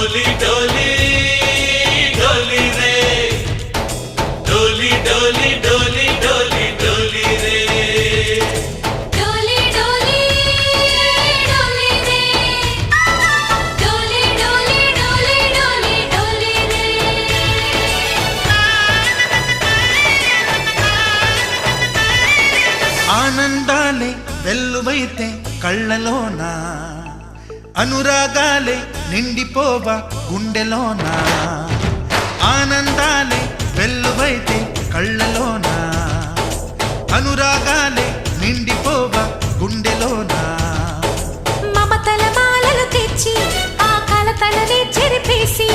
डोली डोली डोली रे डोली डोली डोली डोली डोली रे डोली डोली डोली रे डोली डोली डोली डोली डोली रे ఆనందాలే వెల్లువైతే కళ్ళలోన అనురాగాలే నిండిపోవా గుండెలోన ఆనందాలే వెల్లువైతే కళ్ళలోన అనురాగాలే నిండిపోవా గుండెలోన మమతల మాలలు తెచ్చి ఆ కలతలనే చెరిపేసి